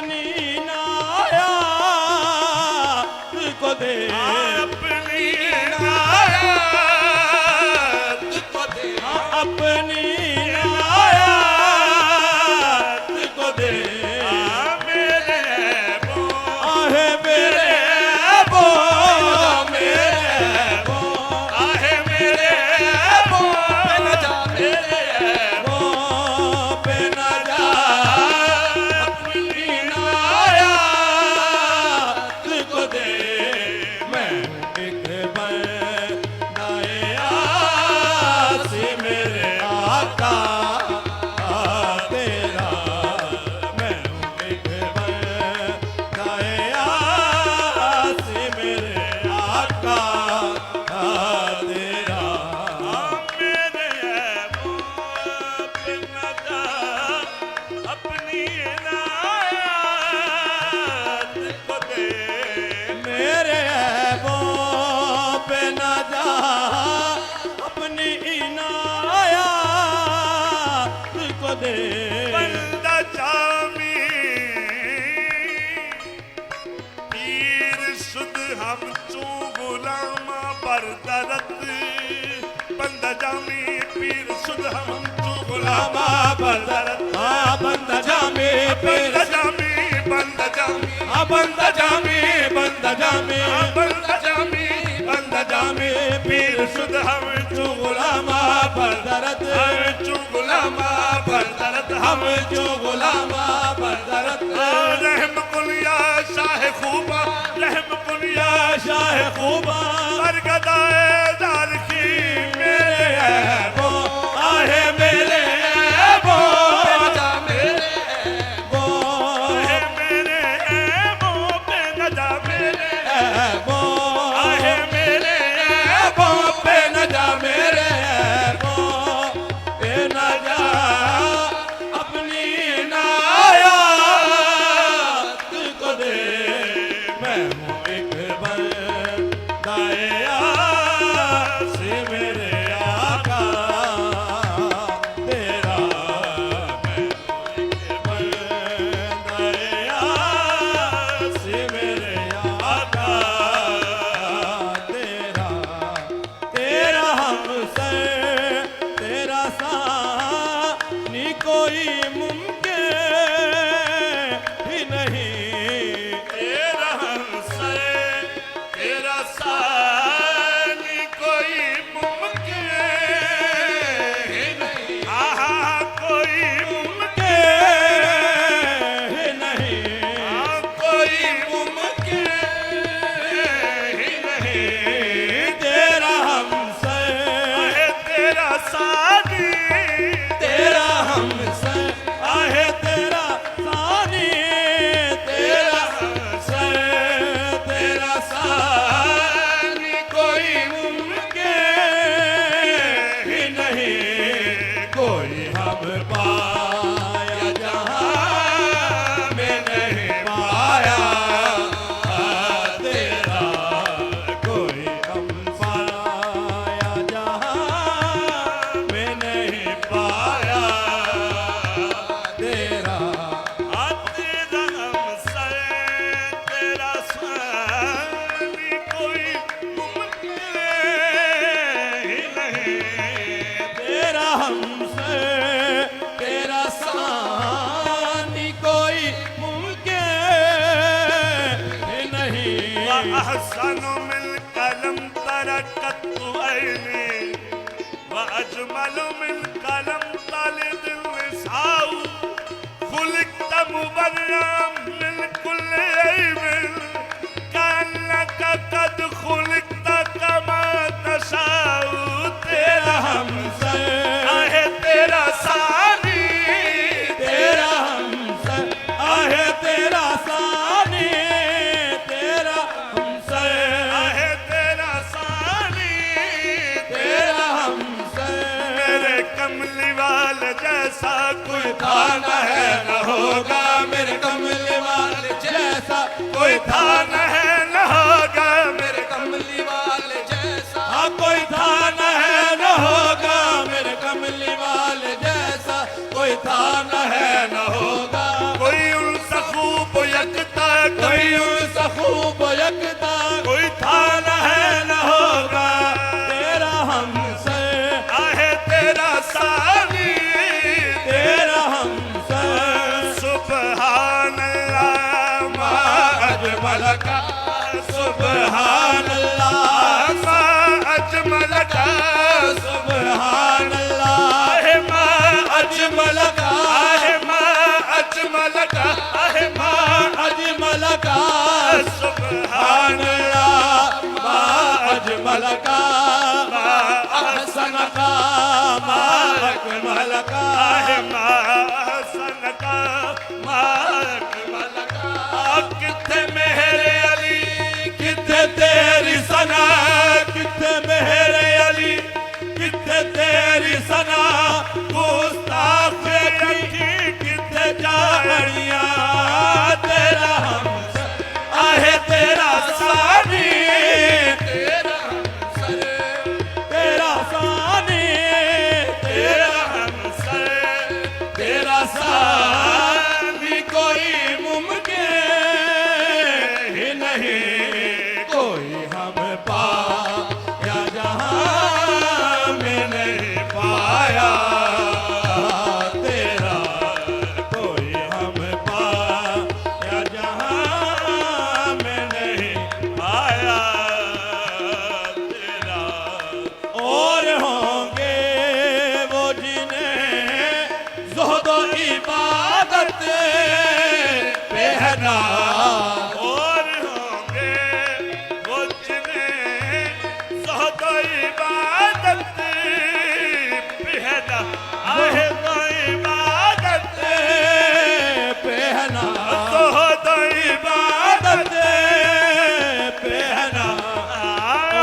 अपनी नायात को दे, अपनी नायात को दे, अपनी नायात को दे। मेरे ऐबों, आहे मेरे ऐबों, मेरे ऐबों, आहे मेरे ऐबों पे न जा, मेरे ऐबों पे न जा। अपनी नायात को दे, मैं एक बनाए आसी मेरे आका तेरा। मैं एक बनाए आसी मेरे आका तेरा। मेरे ऐबों पे न जा, अपनी नायात को दे। मेरे ऐबों पे न जा, अपनी इनायत को दे। बंदा जामी पीर सुध हम चू गुलामा बरदरत। बंदा जामी पीर सुध हम चू गुलामा बरदरत। हाँ बंदा जामे पीर, बंदा जामी, बंदा जामी, हाँ बंदा जामे, बंदा जामे, बंदा जामी, बंदा जामे पीर सुध हम चू गुलामा बरदरत, हम चू गुलामा बरदरत। हम जो गुलामा बरदरत। रहम कुलिया शाह खूबा, रहम कुलिया शाह खूबा बरगदाए दाल की मेरे ऐबों, आहे मेरे ऐबों, मेरे ऐबों, मेरे ऐबों पे न जा, मेरे ऐबों, आहे मेरे ऐबों पे न जा, मेरे ऐबों पे न जा। अपनी नायात को दे, मैं हूँ एक बनाए आसी मेरे आका तेरा। मैं हूँ एक बनाए आसी मेरे आका तेरा। तेरा हमसे तेरा सानी कोई मुमकिन ही नहीं। तेरा हमसे तेरा सानी कोई मुमकिन ही नहीं। आहा कोई मुमकिन ही नहीं, कोई मुमकिन ही नहीं। तेरा हमसे आहे तेरा सानी, तेरा हमसे, आहे तेरा सानी, तेरा हमसे तेरा सानी कोई मुमकिन ही नहीं। कोई हम पाया जहाँ में नहीं पाया तेरा। कोई हम पाया जहाँ में नहीं पाया तेरा। तेरा हमसे तेरा सानी कोई मुमकिन ही नहीं। तेरा हमसे तेरा सानी कोई मुमकिन ही नहीं। वअहसन मिल कलम तरकत ऐनी, वअजमल मिल कलम तलिद निसाउ। खुलिक़त मुबर्रअम मिन कुल्लि ऐबिन, कअन्नक क़द खुलिक़त कमा तशाउ। तेरा हमसे आहे तेरा सानी, तेरा हमसे, आहे तेरा सानी, तेरा हमसे, आहे तेरा सानी, तेरा हमसे। मेरे कमली वाले जैसा कोई था न है न होगा, मेरे कमली वाले जैसा कोई था न है न होगा, मेरे कमली वाले जैसा कोई था न है न होगा, मेरे कमली वाले जैसा कोई था न है न होगा। कोई उनसे खूब कोई उनसे खूब यकता, कोई था न है न होगा तेरा हमसे, आहे तेरा सानी तेरा हमसे। सुभान अल्लाह मा अजमल का, सुभान अल्लाह मा अजमल का, सुभान अल्लाह मा अजमल का, मा अजमल का, मा अजमल का, सुभान अल्लाह मा अजमल का, मा अहसन का, मा अकमल का, मा अहसन का, मा अकमल का। किथे मेरे अली किथे तेरी सना, किथे मेरे अली किथे तेरी सना, गुस्ताख रखी किथे जानिया तेरा हमसे, आहे तेरा सानी तेरा हमसे, तेरा सानी तेरा हमसे, तेरा सानी कोई मुमकिन ही नहीं, कोई हम पा या जहां में नहीं पाया तेरा, कोई हम पा या जहां में नहीं पाया तेरा। और होंगे वो जिन्हें ज़ुहद व इबादत पहना, और होंगे वो जिन्हें ज़ुहद व इबादत पहना, आहे तो इबादत पहना, ज़ुहद व इबादत पहना।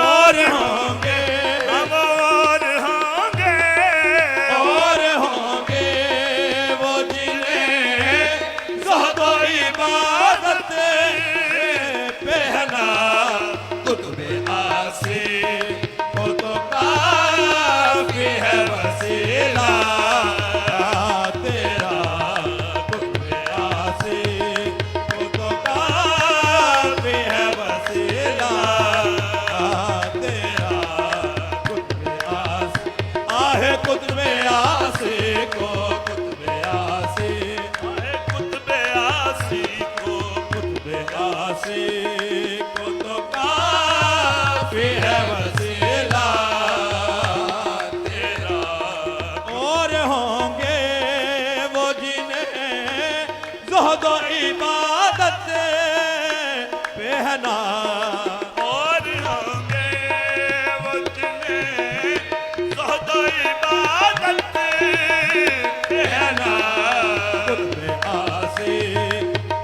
और होंगे हम, और होंगे वो जिन्हें ज़ुहद व इबादत पहना। कुतुबे आसी को तो काफी है वसीला तेरा, कुतुबे आसी को तो काफी है वसीला तेरा, कुतुबे आसी आहे कुतुबे आसी को, कुतुबे आसी आहे कुतुबे आसी को, कुतुबे आसी को तो काफी है वसीला तेरा। और होंगे वो जिन्हें ज़ुहद व इबादत पहना, और होंगे वो जिन्हें ज़ुहद व इबादत पहना, कुतुबे आसी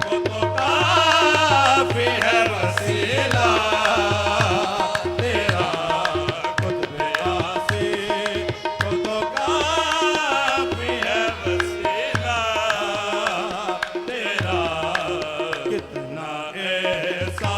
को तो काफी है वसीला तेरा, कुतुबे आसी को तो काफी है वसीला तेरा। कितना एहसान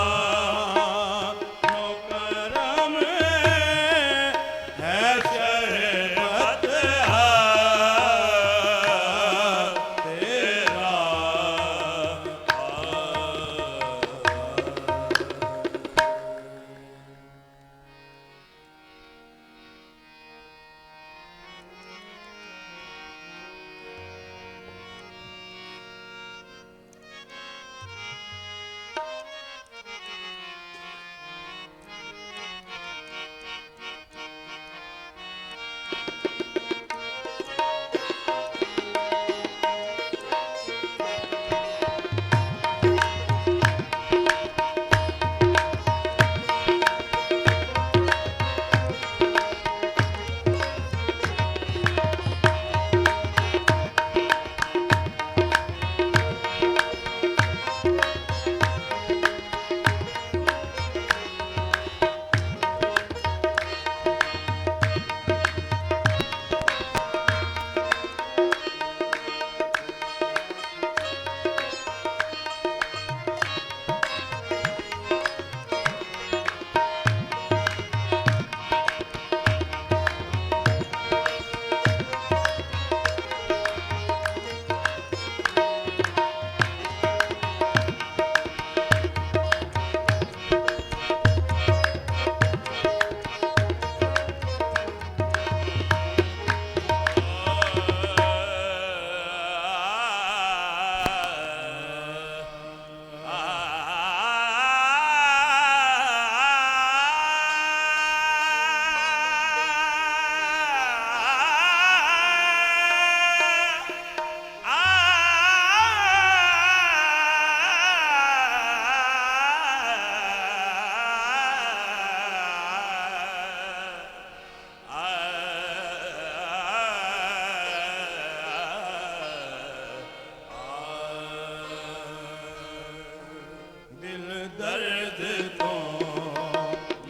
ਦਰਦ ਤੋਂ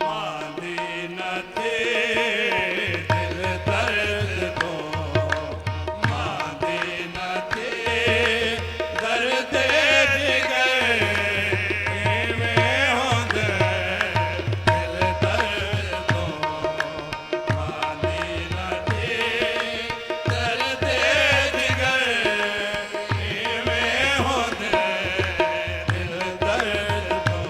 ਮਾਂਦੀ ਨਾ ਥੇ ਦਿਲ ਦਰਦ ਤੋਂ ਮਾਂਦੀ ਨਾ ਥੇ ਦਰਦ ਜਿਗਰ ਇਵੇਂ ਹੁੰਦਾ ਦਿਲ ਦਰਦ ਤੋਂ ਮਾਂਦੀ ਨਾ ਥੇ ਦਰਦ ਜਿਗਰ ਇਵੇਂ ਹੁੰਦਾ ਦਿਲ ਦਰਦ ਤੋਂ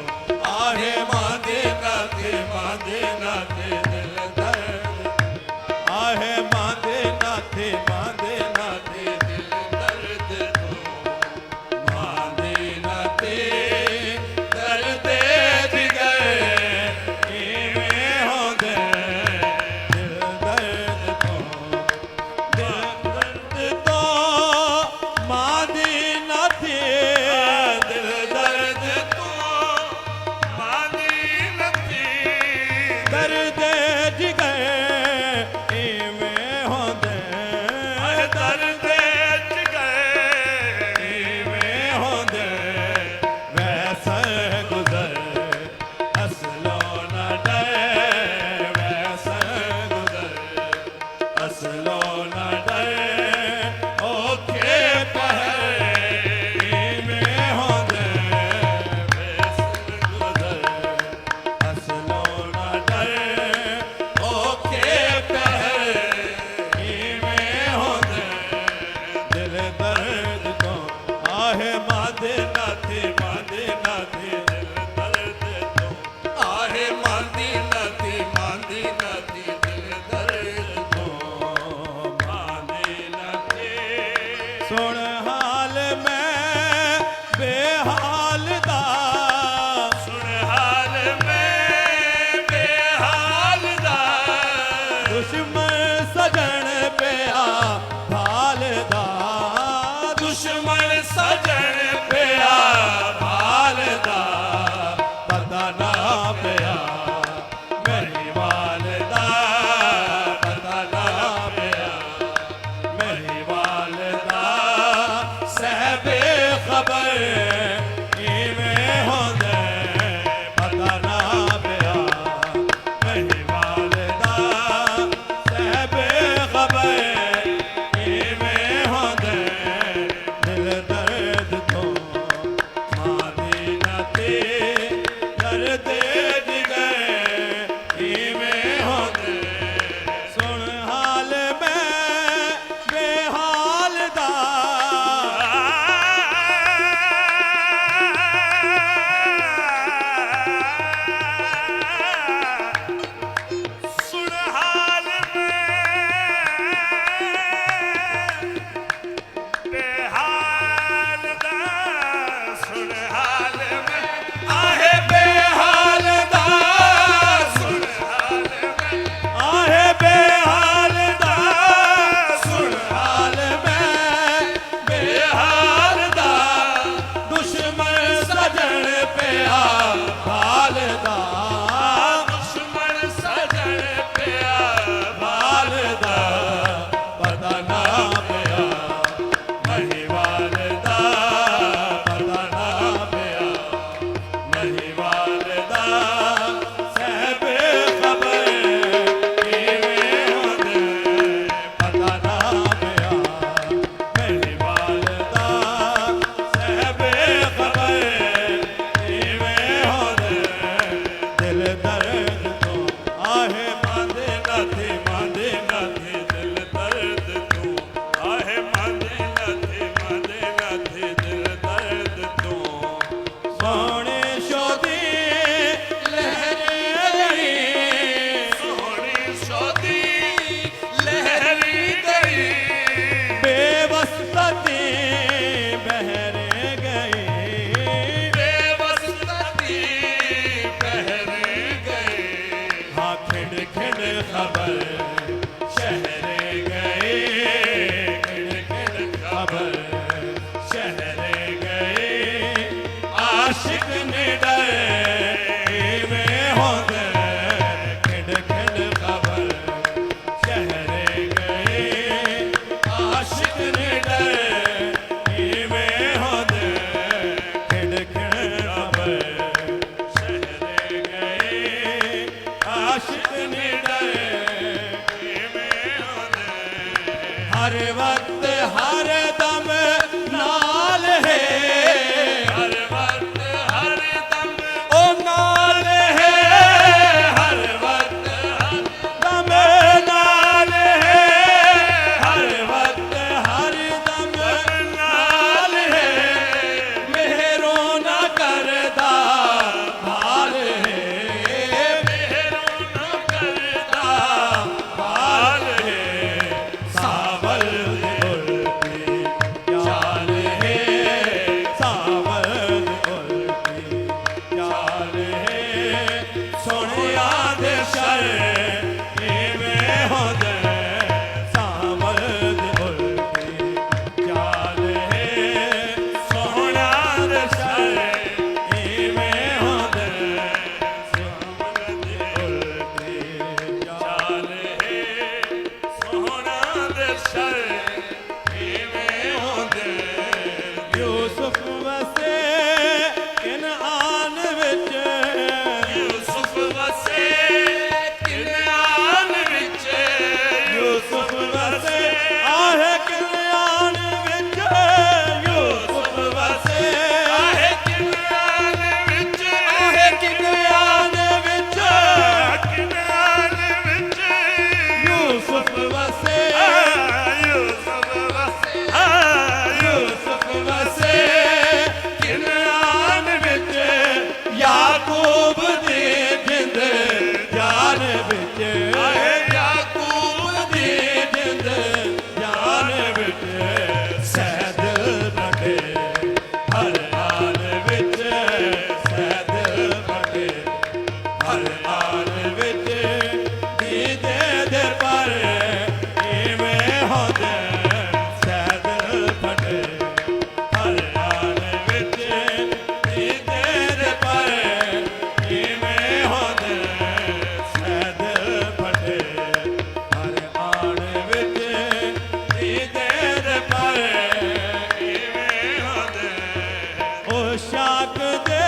शाक दे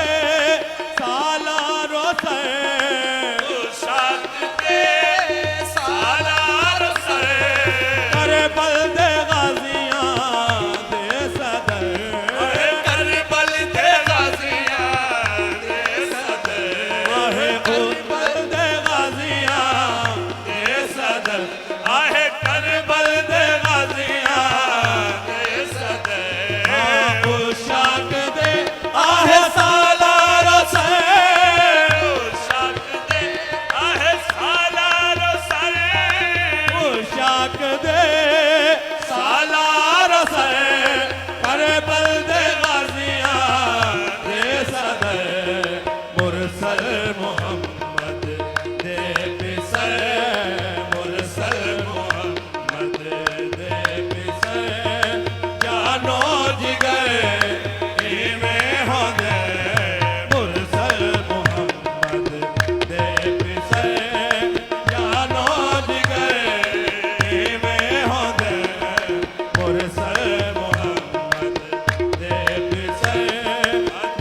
सालारो से शाक दे सालारो से करबल दे गाजियां दे सदर करबल दे गाजियां दे सदर आहे करबल दे गाजियां दे सदर आहे करबल दे गाजियां दे सदर शाक दे आहे सालारो से शाक दे आहे सालारो से शाक दे सालारो से करबल दे गाजियां दे सदर मुरसल मोहम्मद दे बिसर मुरसल मोहम्मद दे बिसर जानो जिगर इवें हो दे मुरसल मोहम्मद दे बिसर जानो जिगर इवें हो दे मुरसल मोहम्मद दे बिसर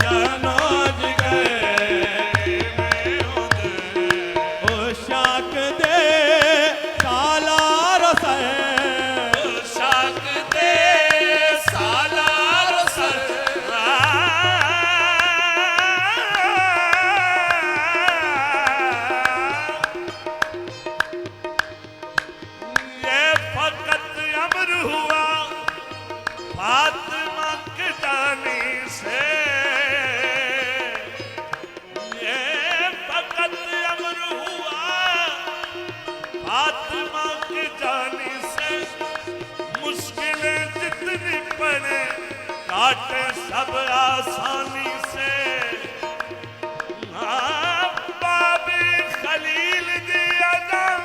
जानो जिगर इवें हो दे ओ शाक दे सालारो से शाक दे सालारो से ये फकत अमर हुआ फातिमा के जाने से ये फकत अमर हुआ फातिमा के जाने से मुश्किलें जितनी पड़े काटे सब आसानी से बाबे खलील दी अदम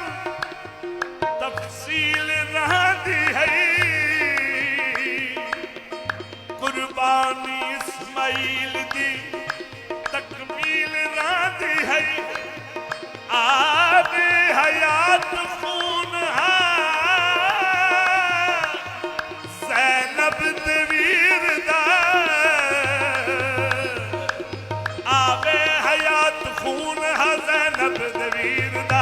तफसील रहा दी है कुर्बानी इस्माइल दी तकमील रहा दी है आबे हयात खून ज़ैनब दवीर दा आबे हयात खून ज़ैनब दवीर दा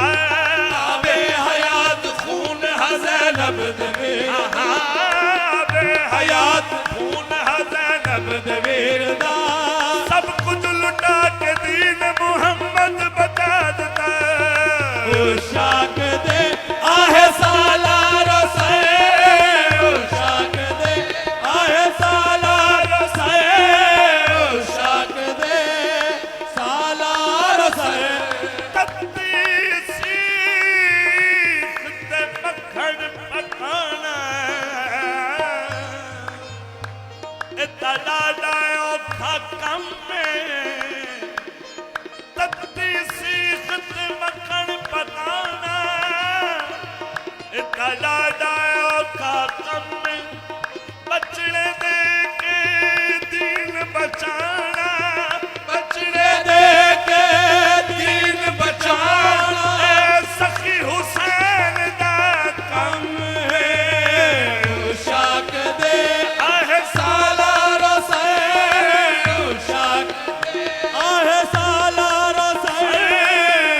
आबे हयात खून ज़ैनब दवीर आबे हयात खून ज़ैनब दवीर दा सब कुछ लुटा के दीन मोहम्मद बता देता ओ शाक दे आहे सालारो से ओ शाक दे आहे सालारो से ओ शाक दे सालारो से तत्ती सीख ते मक्खन पकाना इतना डाला औखा कम में तत्ती सीख ते मक्खन पकाना इतना डाला औखा कम में बचने दे के दीन बचाना बचने दे के दीन बचाना ए सखी हुसैन दा कम है ओ शाक दे आहे सालारो से ओ शाक आहे सालारो से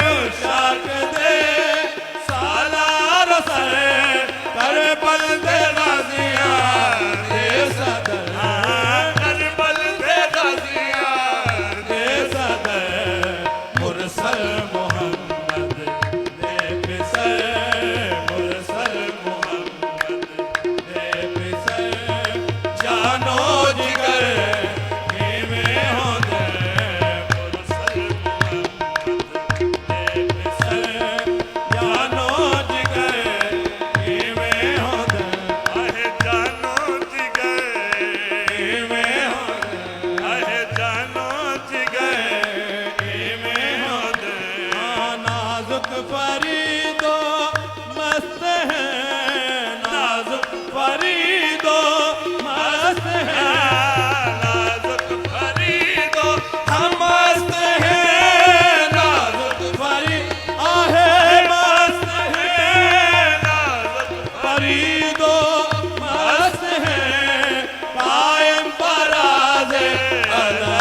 ओ शाक दे सालारो से करबल दे गाजियां दे सदर करबल दे गाजियां दे सदर मुरसल मोहम्मद दे बिसर मुरसल मोहम्मद दे बिसर जानो जिगर इवें हो दे मुरसल मोहम्मद दे बिसर जानो जिगर इवें हो दे आहे जानो जिगर इवें हो दे आहे जानो जिगर इवें हो दे नाजुक फरीदो मस्त है नाजुक फरीदो मस्त है नाजुक फरीदो हम मस्त है नाजुक फरीद आहे मस्त है नाजुक फरीदो मस्त है कायम पराज़े अदा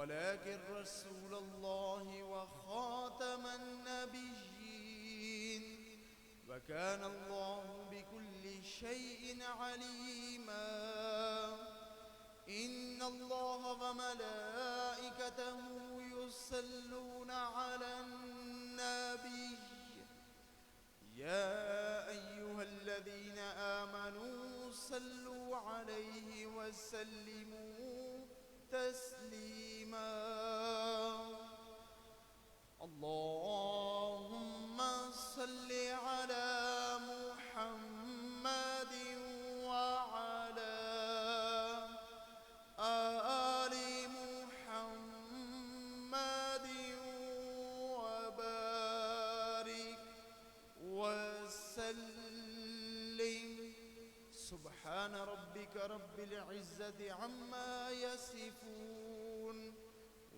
वलकिन रसूलल्लाह व खातमन नबिय्यीन व कान अल्लाहु बिकुल्लि शैइन अलीमा इन्नल्लाह व मलाइकतहु युसल्लूना अलन नबी या अय्युहल्लज़ीना आमनू सल्लू अलैहि व सल्लिमू तस्लीमा अल्लाहुम्मा सल्लि अला मुहम्मदिन व अला आलि मुहम्मदिन व बारिक व सल्लिम सुब्हान रब्बिक रब्बिल इज्जति अम्मा यसिफून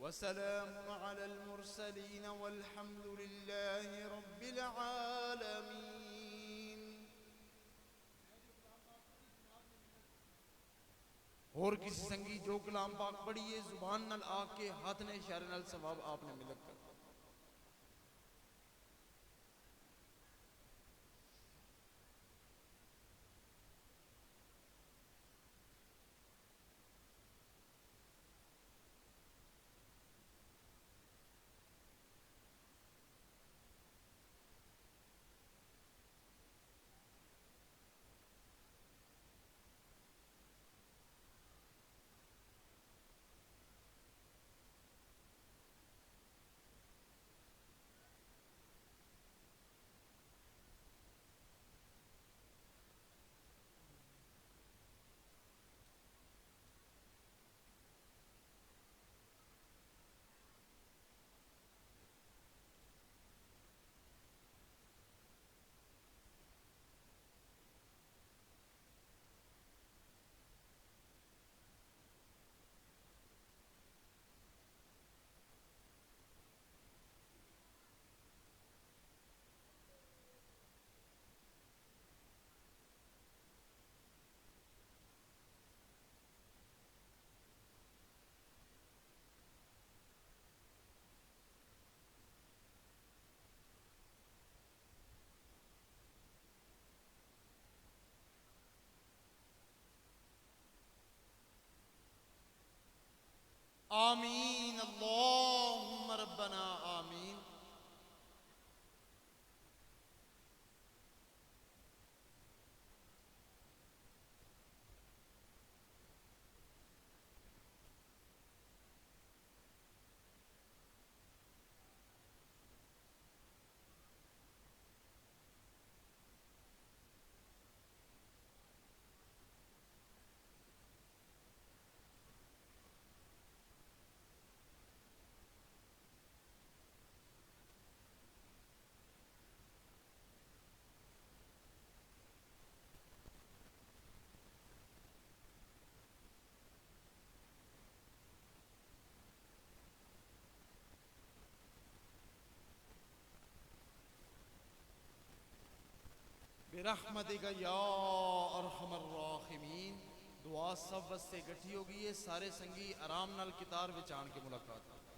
वसलामुन अलल मुरसलीन वल्हम्दुलिल्लाहि रब्बिल आलमीन। और किसी संगी जो कलाम पाक पढ़िए जुबान नल आके हाथ ने इशारे नल सवाब आपने मिलक कर। आमीन अल्लाहुम्मा रब्बना आमीन। बिरहमतिका या अरहमर राहिमीन। दुआ सब वास्ते इकट्ठी होगी है, सारे संगी आराम नाल कितार विच आन के मुलाकात।